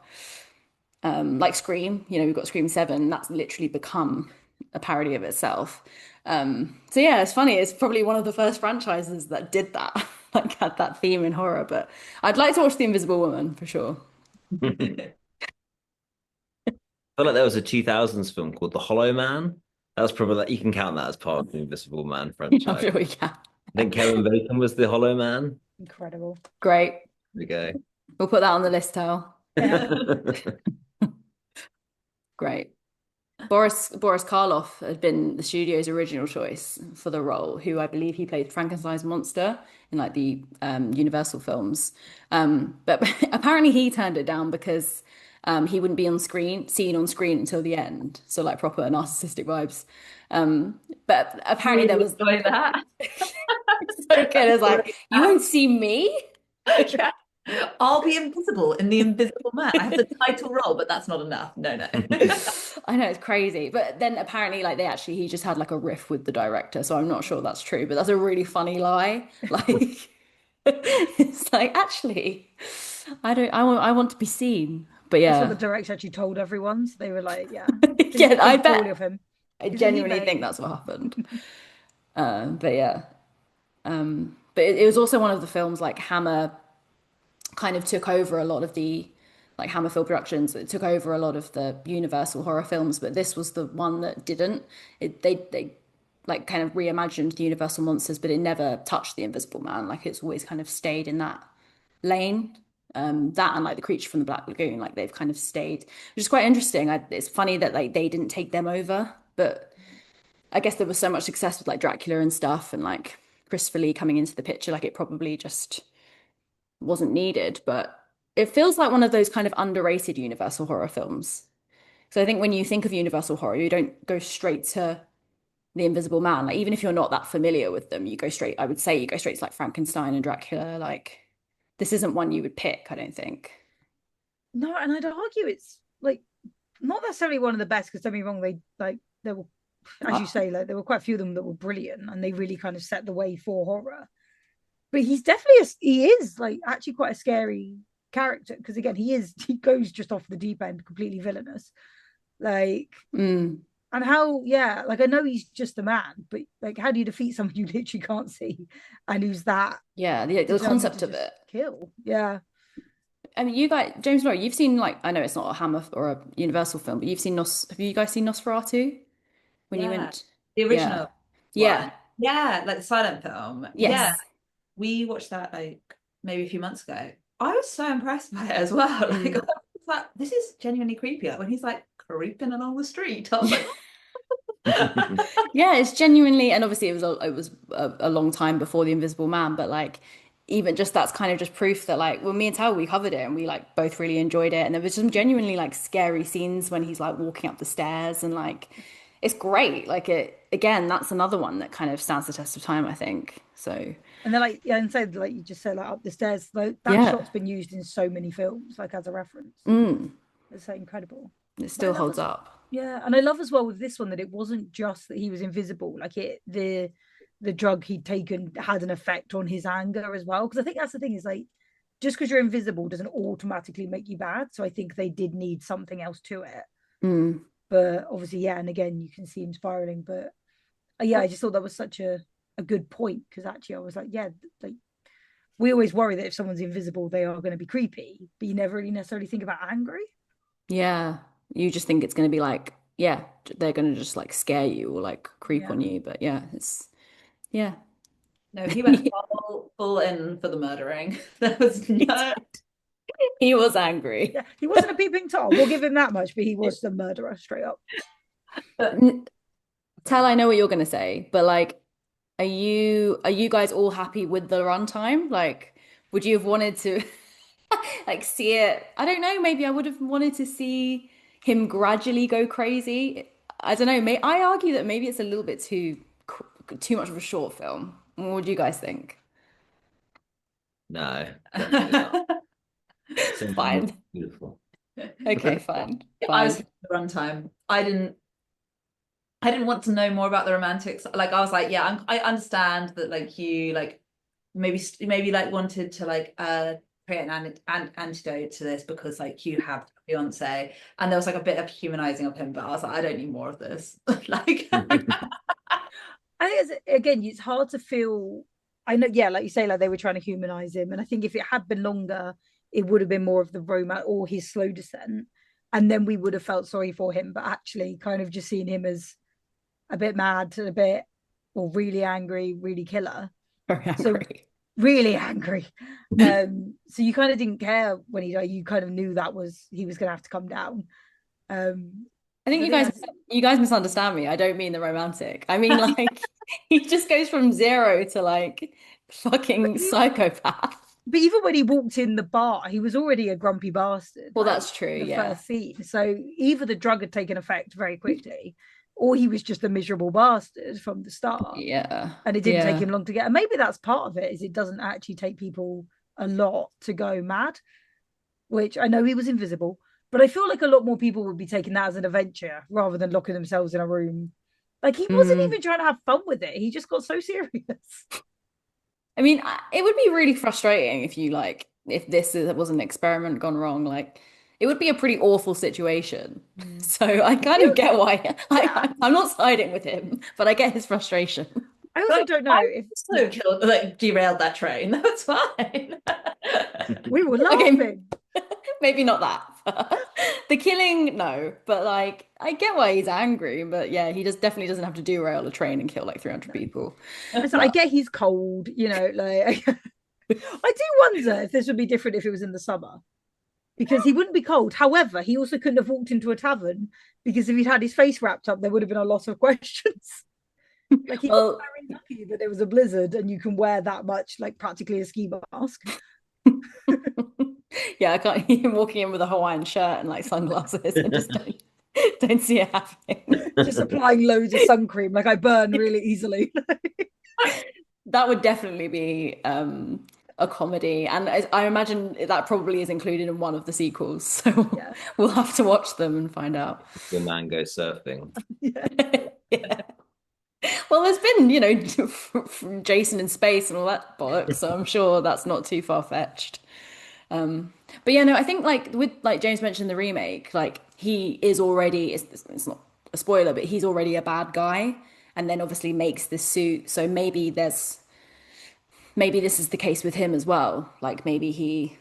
Like Scream, we've got Scream 7, that's literally become a parody of itself. So yeah, it's funny. It's probably one of the first franchises that did that, like had that theme in horror. But I'd like to watch The Invisible Woman for sure. I feel like there was a 2000s film called The Hollow Man. That was probably like, you can count that as part of the Invisible Man I'm franchise. sure we can. I think Kevin Bacon was the Hollow Man. Incredible. Great. There we go. We'll put that on the list, Tal. Yeah. Great. Boris Karloff had been the studio's original choice for the role, who I believe he played Frankenstein's monster in like the Universal films. But apparently he turned it down because he wouldn't be seen on screen until the end. So like proper narcissistic vibes. But apparently there was enjoy that. so good. It's like, you won't see me. Yeah. I'll be invisible in The Invisible Man. I have the title role, but that's not enough. No. I know, it's crazy. But then apparently like he just had like a riff with the director, so I'm not sure that's true, but that's a really funny lie. Like it's like, actually I want to be seen. But That's what yeah. the director actually told everyone. So they were like, yeah. Yeah, I Think poorly bet. of him. I He's a genuinely remake. think that's what happened. But yeah. But it was also one of the films like Hammer kind of took over a lot of the like Hammer Film Productions. It took over a lot of the Universal horror films, but this was the one that didn't. They like kind of reimagined the Universal monsters, but it never touched the Invisible Man. Like it's always kind of stayed in that lane. That and like the Creature from the Black Lagoon, like they've kind of stayed, which is quite interesting. It's funny that like they didn't take them over, but I guess there was so much success with like Dracula and stuff, and like Christopher Lee coming into the picture, like it probably just wasn't needed. But it feels like one of those kind of underrated Universal horror films. So I think when you think of Universal horror, you don't go straight to The Invisible Man. Like even if you're not that familiar with them, I would say you go straight to like Frankenstein and Dracula. Like this isn't one you would pick, I don't think. No, and I'd argue it's like not necessarily one of the best, because don't be wrong, there were, as you say, like there were quite a few of them that were brilliant and they really kind of set the way for horror. But he is like actually quite a scary character, because again he goes just off the deep end, completely villainous. Like Mm. and how, yeah, like I know he's just a man, but like how do you defeat someone you literally can't see and who's that Yeah, the determined concept to of just it. kill? Yeah. I mean, you guys, James Norrie, you've seen like I know it's not a Hammer or a Universal film, but you've seen Have you guys seen Nosferatu when you Yeah. went? The Yeah, original yeah, one. Yeah, like the silent film. Yeah. yes. We watched that like maybe a few months ago. I was so impressed by it as well. Like, I was like, this is genuinely creepy. Like when he's like creeping along the street, I was like, Yeah, it's genuinely, and obviously it was a long time before The Invisible Man, but like even just that's kind of just proof that like well, me and Tal we covered it and we like both really enjoyed it, and there was some genuinely like scary scenes when he's like walking up the stairs and like it's great. Like it again, that's another one that kind of stands the test of time, I think. So And then like, yeah, and so like you just said, like up the stairs, like that yeah, shot's been used in so many films, like as a reference. mm, It's so incredible. it But I still love holds as up. Yeah, and I love as well with this one that it wasn't just that he was invisible, like the drug he'd taken had an effect on his anger as well. Because I think that's the thing, is like just because you're invisible doesn't automatically make you bad. So I think they did need something else to it. Mm. But obviously, yeah, and again you can see him spiraling. But yeah, I just thought that was such a good point, because actually I was like, yeah, like we always worry that if someone's invisible, they are going to be creepy, but you never really necessarily think about angry. Yeah, you just think it's going to be like, yeah, they're going to just like scare you or like creep Yeah. on you. But yeah, yeah. no, he went full in for the murdering. There was no He was angry. Yeah, he wasn't a peeping Tom. We'll give him that much, but he was the murderer straight up. Tell, I know what you're gonna say, but like, are you guys all happy with the runtime? Like, would you have wanted to like see it? I don't know, maybe I would have wanted to see him gradually go crazy. I don't know. I argue that maybe it's a little bit too much of a short film. What do you guys think? No, definitely not. Fine. Beautiful. Okay, fine. I was Fine. the runtime. I didn't want to know more about the romantics. Like I was like, yeah, I understand that like you like maybe like wanted to like create an antidote to this because like you have a fiance and there was like a bit of humanizing of him, but I was like, I don't need more of this. Like I think again, it's hard to feel. I know, yeah, like you say, like they were trying to humanize him, and I think if it had been longer, it would have been more of the romance or his slow descent, and then we would have felt sorry for him. But actually, kind of just seeing him as a bit mad, a bit or really angry, really killer. Very So angry. really angry. So you kind of didn't care when he died. You kind of knew that he was going to have to come down. I think I you think guys that's you guys misunderstand me. I don't mean the romantic. I mean like he just goes from zero to like but, fucking psychopath. but even when he walked in the bar, he was already a grumpy bastard. Well, Like that's true, the yeah. first scene. So either the drug had taken effect very quickly, or he was just a miserable bastard from the start. Yeah. And it didn't take Yeah. him long to get. And maybe that's part of it, is it doesn't actually take people a lot to go mad, which I know he was invisible, but I feel like a lot more people would be taking that as an adventure rather than locking themselves in a room. Like he wasn't Mm. even trying to have fun with it. He just got so serious. I mean, it would be really frustrating if you like if was an experiment gone wrong. Like it would be a pretty awful situation. So I kind of get why I'm not siding with him, but I get his frustration. I also like, don't know I if also killed like derailed that train. That's fine. we were Okay, laughing. maybe not that. The killing, no, but like I get why he's angry, but yeah, he just definitely doesn't have to derail a train and kill like 300 people. So I get he's cold, like I do wonder if this would be different if it was in the summer. Because he wouldn't be cold. However, he also couldn't have walked into a tavern because if he'd had his face wrapped up, there would have been a lot of questions. Like he got Well, very lucky that there was a blizzard and you can wear that much, like practically a ski mask. yeah, I can't him walking in with a Hawaiian shirt and like sunglasses. I just don't see it happening. Just applying loads of sun cream, like I burn really easily. That would definitely be a comedy, and I imagine that probably is included in one of the sequels. So Yeah. we'll have to watch them and find out. The man goes surfing. Yeah. Yeah. Well, there's been, from Jason in space and all that bollocks, so I'm sure that's not too far-fetched. But yeah, no, I think like with like James mentioned the remake, like he is already it's not a spoiler, but he's already a bad guy, and then obviously makes this suit. So maybe this is the case with him as well. Like maybe he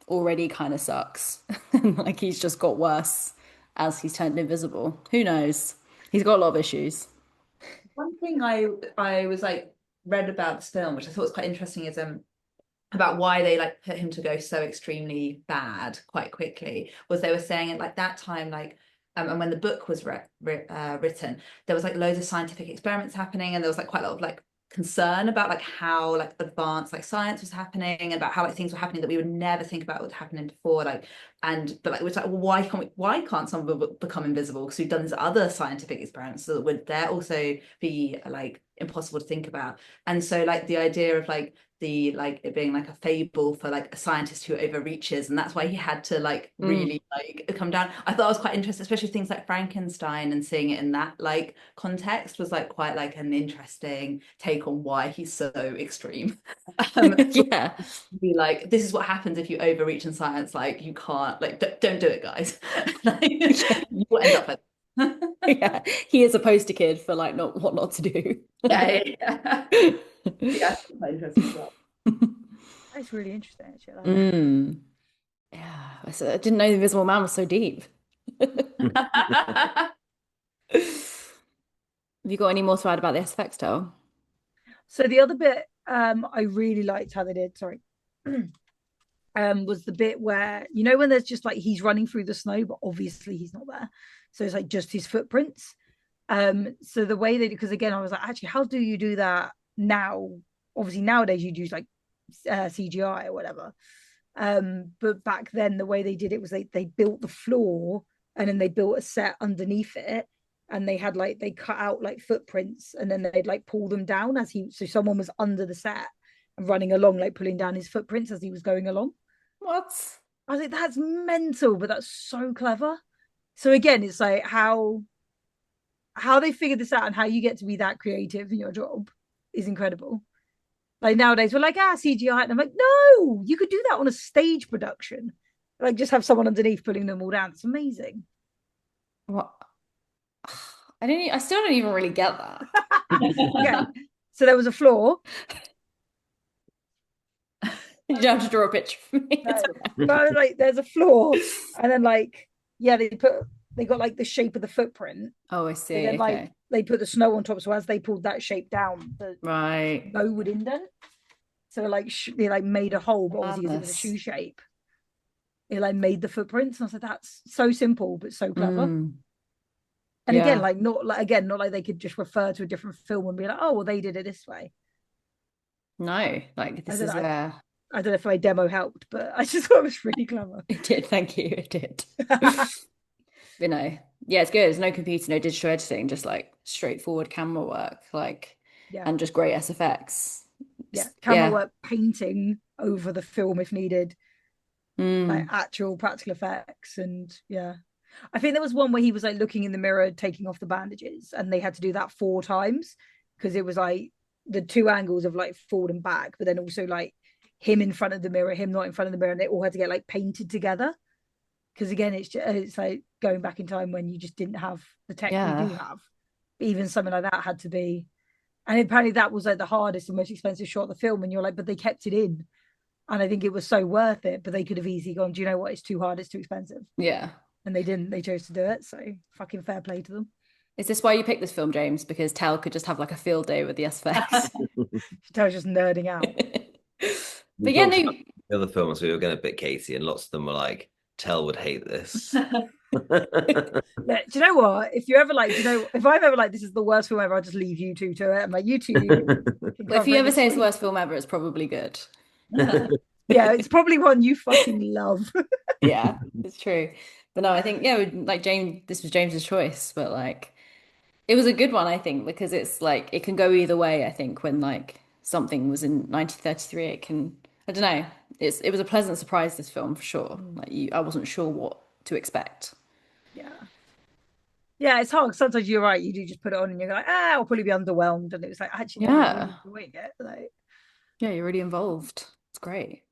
already kind of sucks, like he's just got worse as he's turned invisible. Who knows? He's got a lot of issues. One thing I was like read about this film, which I thought was quite interesting, is about why they like put him to go so extremely bad quite quickly, was they were saying at like that time, like and when the book was written, there was like loads of scientific experiments happening, and there was like quite a lot of like concern about like how like advanced like science was happening, and about how like things were happening that we would never think about would happening before, like but like it's like, well, why can't someone become invisible, because we've done these other scientific experiments so that would there also be like impossible to think about. And so like the idea of like the like it being like a fable for like a scientist who overreaches, and that's why he had to like really like come down. I thought it was quite interesting, especially things like Frankenstein, and seeing it in that like context was like quite like an interesting take on why he's so extreme. Yeah. Be like, this is what happens if you overreach in science, like you can't like don't do it, guys. Like, you will end up like Yeah, he is a poster kid for like what not to do. yeah. Yeah, quite interesting as well. That's really interesting, actually. I like that. Mm. Yeah, I didn't know the Invisible Man was so deep. Have you got any more to add about the SFX tale? So the other bit, I really liked how they did. Sorry. was the bit where, you know, when there's just like he's running through the snow, but obviously he's not there. So it's like just his footprints. So the way they, because again, I was like, actually, how do you do that now? Obviously nowadays you'd use like CGI or whatever. But back then the way they did it was they built the floor and then they built a set underneath it, and they had like, they cut out like footprints and then they'd like pull them down as he, so someone was under the set and running along, like pulling down his footprints as he was going along. What? I was like, that's mental, but that's so clever. So again, it's like how they figured this out and how you get to be that creative in your job is incredible. Like nowadays we're like, CGI, and I'm like, no, you could do that on a stage production. Like just have someone underneath pulling them all down. It's amazing. What? I still don't even really get that. Okay. So there was a floor. You don't have to draw a picture for me. But like there's a floor, and then like, yeah, they got like the shape of the footprint. Oh, I see. And then Okay. like they put the snow on top, so as they pulled that shape down, the Right. snow would indent. So like they like made a hole, but obviously because it was a Madness. shoe shape, it like made the footprints. And I was like, that's so simple but so clever. Mm. And again, Yeah. like not like they could just refer to a different film and be like, oh well, they did it this way. No, like this is where I don't know if my demo helped, but I just thought it was really clever. it did. Thank you. It did. You know, yeah, it's good. There's no computer, no digital editing, just like straightforward camera work, like, Yeah. and just great SFX. Yeah, camera work, painting over the film if needed, like actual practical effects. And yeah, I think there was one where he was like looking in the mirror taking off the bandages, and they had to do that 4 times because it was like the 2 angles of like forward and back, but then also like him in front of the mirror, him not in front of the mirror, and they all had to get like painted together. Because again, it's like going back in time when you just didn't have the tech we do have. But even something like that had to be, and apparently that was like the hardest and most expensive shot of the film. And you're like, but they kept it in, and I think it was so worth it. But they could have easily gone, do you know what? It's too hard. It's too expensive. Yeah. And they didn't. They chose to do it. So fucking fair play to them. Is this why you picked this film, James? Because Tell could just have like a field day with the SFX. Tel's just nerding out. But yeah, no. The other films we were going to pick Katie, and lots of them were like, Tell would hate this. Do you know what? If you ever like, if I'm ever like, this is the worst film ever, I'll just leave you two to it. And like, you two. If you ever say it's the worst film ever, it's probably good. Yeah, it's probably one you fucking love. Yeah, it's true. But no, I think, yeah, like this was James's choice, but like, it was a good one, I think, because it's like, it can go either way, I think, when like something was in 1933, it can, I don't know, it was a pleasant surprise, this film, for sure. Like, I wasn't sure what to expect. Yeah, it's hard. Sometimes you're right. You do just put it on and you're like, I'll probably be underwhelmed. And it was like, actually, I'm really enjoying it. Like, yeah, you're really involved. It's great.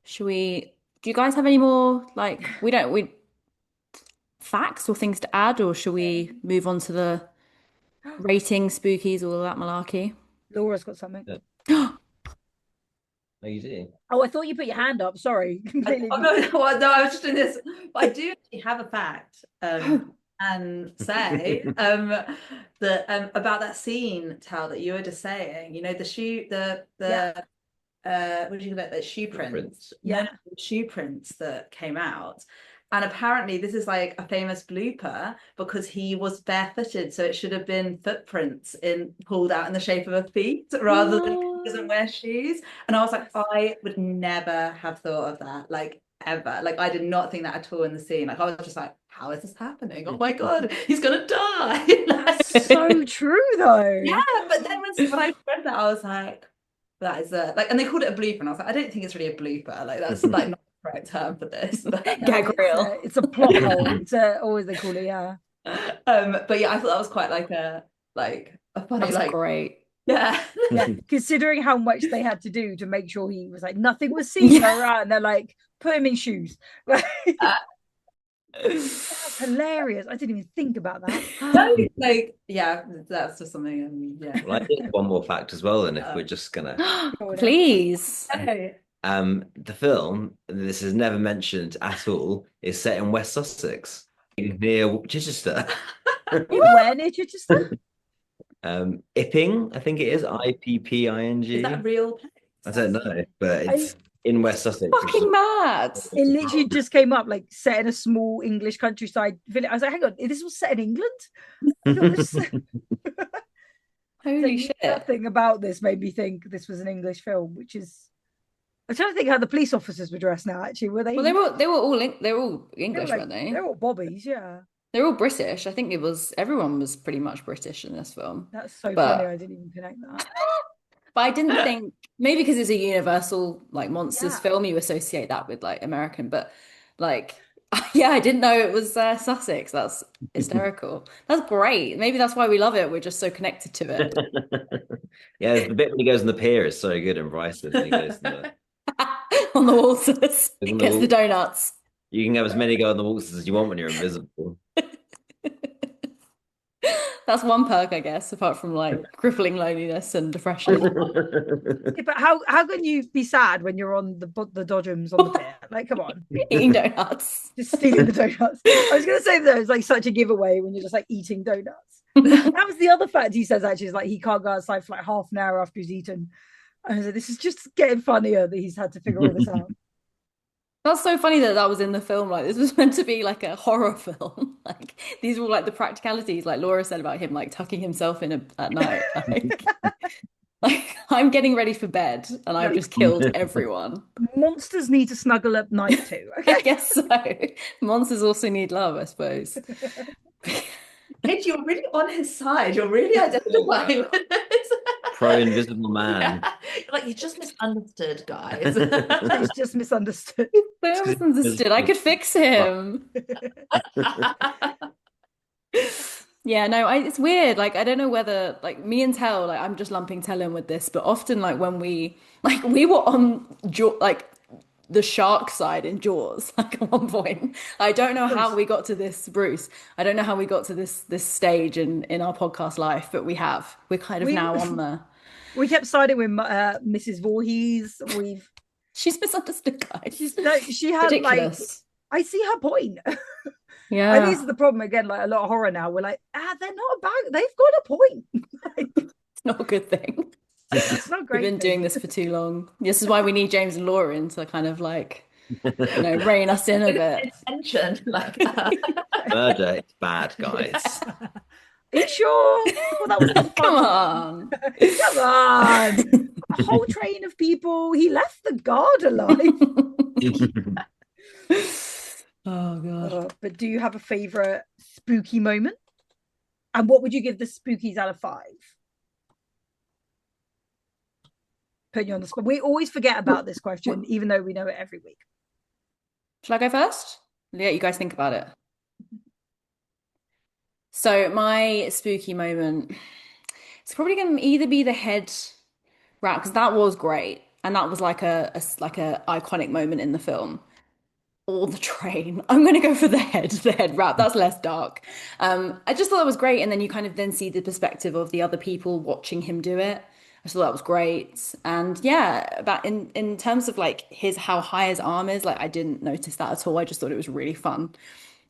Do you guys have any more, like, facts or things to add, or should we move on to the ratings, spookies, all of that malarkey? Laura's got something. Oh, you do? Oh, I thought you put your hand up. Sorry. Completely. No, I was just doing this. But I do actually have a fact and say that about that scene, Tal, that you were just saying. You know, what do you call it? The shoe prints. Yeah, the shoe prints that came out. And apparently this is like a famous blooper because he was barefooted, so it should have been footprints pulled out in the shape of a feet rather than he doesn't wear shoes. And I was like, I would never have thought of that, like ever. Like I did not think that at all in the scene. Like I was just like, how is this happening? Oh my God, he's gonna die. that's so true though. Yeah, but then when I read that, I was like, that is like, and they called it a blooper, and I was like, I don't think it's really a blooper. Like that's like not the correct term for this. But, Gag reel. It's a plot hole. It's always they call it. Yeah. But yeah, I thought that was quite like a funny, That's great. yeah. Considering how much they had to do to make sure he was like nothing was seen around, and they're like, put him in shoes. That's hilarious. I didn't even think about that. Like, yeah, that's just something. Yeah. Well, I think one more fact as well, and if we're just gonna Please. the film, this is never mentioned at all, is set in West Sussex near Chichester. Where near Chichester? Ipping, I think it is, Ipping. Is that a real place? I don't know, but it's in West Sussex. Fucking mad. It literally just came up like set in a small English countryside village. I was like, hang on, this was set in England? I thought it was Holy shit. Nothing about this made me think this was an English film, which is. I'm trying to think how the police officers were dressed now. Actually, were they? Well, they were all English, weren't they? They're all bobbies, yeah. They're all British. I think everyone was pretty much British in this film. That's so But- funny. I didn't even connect that. But I didn't think, maybe because it's a universal like monsters Yeah. film, you associate that with like American. But like, yeah, I didn't know it was Sussex. That's hysterical. That's great. Maybe that's why we love it. We're just so connected to it. Yeah, the bit when he goes on the pier is so good in Brighton. He goes to On the waltzes, the gets the donuts. you can have as many go on the waltzes as you want when you're invisible. That's one perk, I guess, apart from like crippling loneliness and depression. Yeah, but how can you be sad when you're on the Dodgems on the pier? Like, come on, Eating donuts. just stealing the donuts. I was going to say that it's like such a giveaway when you're just like eating donuts. That was the other fact he says actually is like he can't go outside for like half an hour after he's eaten. I was like, this is just getting funnier that he's had to figure all this out. That's so funny that that was in the film. Like this was meant to be like a horror film. Like these were like the practicalities, like Laura said about him, like tucking himself in at night. Like I'm getting ready for bed, and I've just killed everyone. Monsters need to snuggle up night too. I Okay. guess so. Monsters also need love, I suppose. Paige, you're really on his side. You're really identifying with this. Pro-invisible man. Yeah. Like, you just misunderstood, guys. It's just misunderstood. I misunderstood. I could fix him. Yeah, no, it's weird. Like, I don't know whether, like, me and Tell, like, I'm just lumping Tell in with this, but often, like, when we were on like the shark side in Jaws, like at one point. I don't know how we got to this, Bruce. I don't know how we got to this stage in our podcast life, but we're kind of now on the. We kept siding with Mrs. Voorhees. She's misunderstood, guys. She had Ridiculous. like. I see her point. Yeah. And this is the problem again. Like a lot of horror now, we're like, they're not about. They've got a point. Like, It's not a good thing. it's not We've great. been doing this for too long. This is why we need James and Lauren to kind of like, rein us in a bit. Attention, like Murder, it's bad, guys. Are you sure? Well, that was the fun. Come on. Come on. A whole train of people. He left the guard alive. Oh god. But do you have a favorite spooky moment? And what would you give the spookies out of 5? Put you on the spot. We always forget about this question, even though we know it every week. Shall I go first? Yeah, you guys think about it. So my spooky moment, it's probably going to either be the head wrap, because that was great, and that was like a iconic moment in the film, or the train. I'm going to go for the head wrap. That's less dark. I just thought that was great, and then you kind of then see the perspective of the other people watching him do it. I thought that was great. And yeah, about in terms of like how high his arm is, like I didn't notice that at all. I just thought it was really fun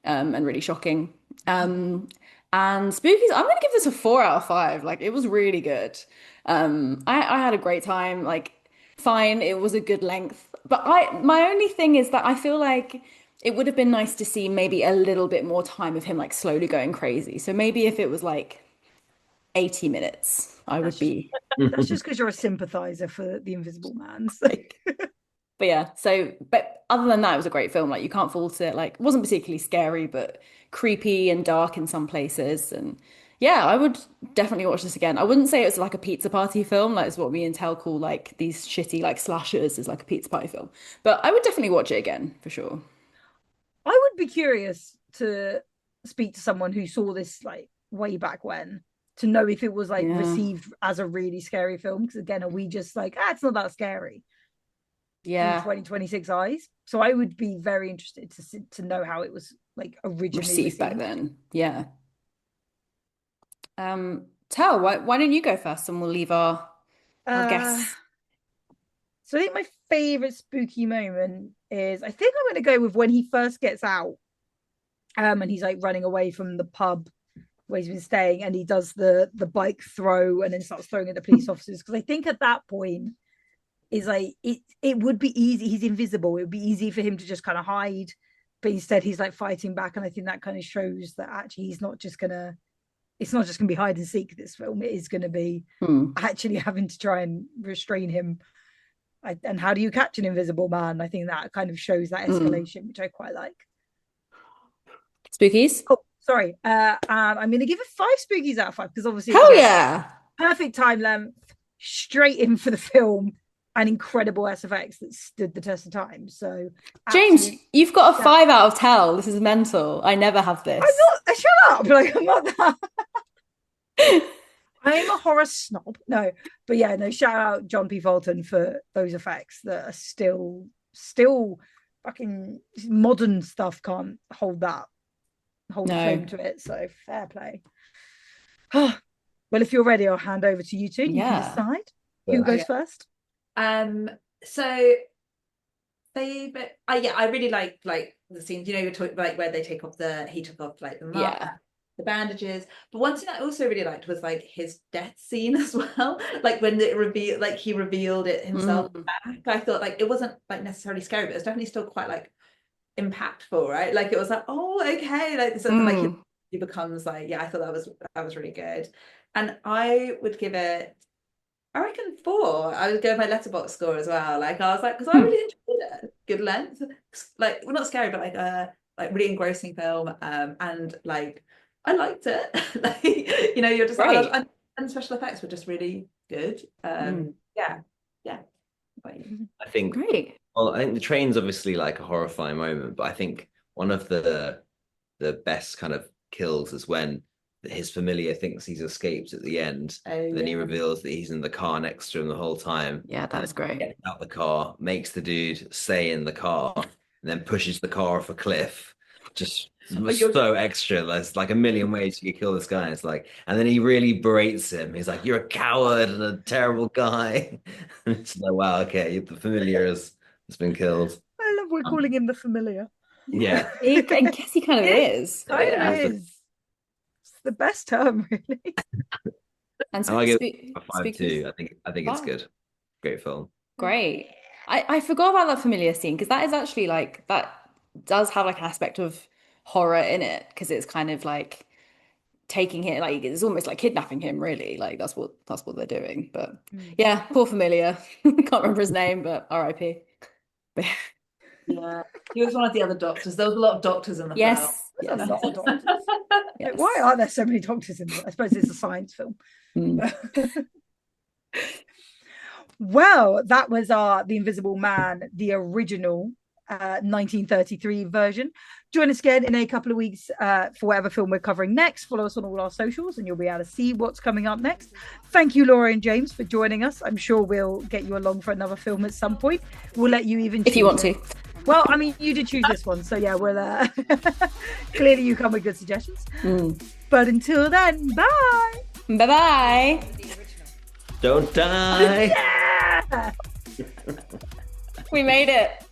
and really shocking. And spookies, I'm gonna give this a 4 out of 5. Like it was really good. I had a great time. Like fine, it was a good length. But my only thing is that I feel like it would have been nice to see maybe a little bit more time of him like slowly going crazy. So maybe if it was like 80 minutes, I would be. That's just because you're a sympathizer for the Invisible Man. So. But yeah, but other than that, it was a great film. Like you can't fault it. Like it wasn't particularly scary, but creepy and dark in some places. And yeah, I would definitely watch this again. I wouldn't say it was like a pizza party film. Like it's what me and Tel call like these shitty like slashers is like a pizza party film. But I would definitely watch it again for sure. I would be curious to speak to someone who saw this like way back when, to know if it was like received as a really scary film. Because again, are we just like, it's not that scary? Yeah. 2026 eyes. So I would be very interested to know how it was like originally received back then. Yeah. Tel, why don't you go first, and we'll leave our guests. So I think my favorite spooky moment is, I think I'm going to go with when he first gets out, and he's like running away from the pub where he's been staying, and he does the bike throw and then starts throwing at the police officers. Because I think at that point is like it would be easy. He's invisible. It would be easy for him to just kind of hide, but instead he's like fighting back, and I think that kind of shows that actually it's not just gonna be hide and seek. This film, it is gonna be actually having to try and restrain him. And how do you catch an invisible man? I think that kind of shows that escalation, which I quite like. Spookies? Oh, sorry. I'm going to give it 5 spookies out of 5 because obviously, Hell yeah, perfect time length, straight in for the film, and incredible SFX that stood the test of time. So, James, you've got a 5 out of 10. This is mental. I never have this. I'm not. Shut up! Like I'm not that. I'm a horror snob. No, but yeah, no. Shout out John P. Fulton for those effects that are still fucking modern stuff can't hold the frame to it. So fair play. Well, if you're ready, I'll hand over to you two. You can decide who goes first. So favorite. I really like the scenes. You know, you're talking like where he took off like the mask. Yeah. The bandages, but one thing I also really liked was like his death scene as well. Like when he revealed it himself back. I thought like it wasn't like necessarily scary, but it was definitely still quite like impactful, right? Like it was like, oh, okay, like something like he becomes like, I thought that was really good, and I would give it, I reckon 4. I would go my Letterboxd score as well. Like I was like, because I really enjoyed it. Good length, like well, not scary, but like really engrossing film, and like. I liked it. Like, you know, you're just like, and special effects were just really good. Yeah. I think Great. Well, I think the train's obviously like a horrifying moment, but I think one of the best kind of kills is when his familiar thinks he's escaped at the end. Then he reveals that he's in the car next to him the whole time. Yeah, that was great. Gets out the car, makes the dude stay in the car, and then pushes the car off a cliff. Just so extra. There's like a million ways you could kill this guy. It's like, and then he really berates him. He's like, "You're a coward and a terrible guy." It's like, wow, okay, the familiar has been killed. I love we're calling him the familiar. Yeah, I guess he kind of is. It is. It's the best term, really. And I give it a 5 too. I think it's good. Great film. Great. I forgot about that familiar scene because that is actually like that does have like an aspect of horror in it because it's kind of like taking him, like it's almost like kidnapping him, really. Like that's what they're doing. But yeah, poor familiar. Can't remember his name, but R.I.P. Yeah, he was one of the other doctors. There was a lot of doctors in the film. Yes. A lot of doctors. Like, why are there so many doctors in it? I suppose it's a science film. Well, that was The Invisible Man, the original 1933 version. Join us again in a couple of weeks for whatever film we're covering next. Follow us on all our socials and you'll be able to see what's coming up next. Thank you, Laura and James, for joining us. I'm sure we'll get you along for another film at some point. We'll let you even choose if you want to. Well, I mean, you did choose this one, so yeah, we'll clearly you come with good suggestions. But until then, bye. Bye. Don't die. Yeah! We made it.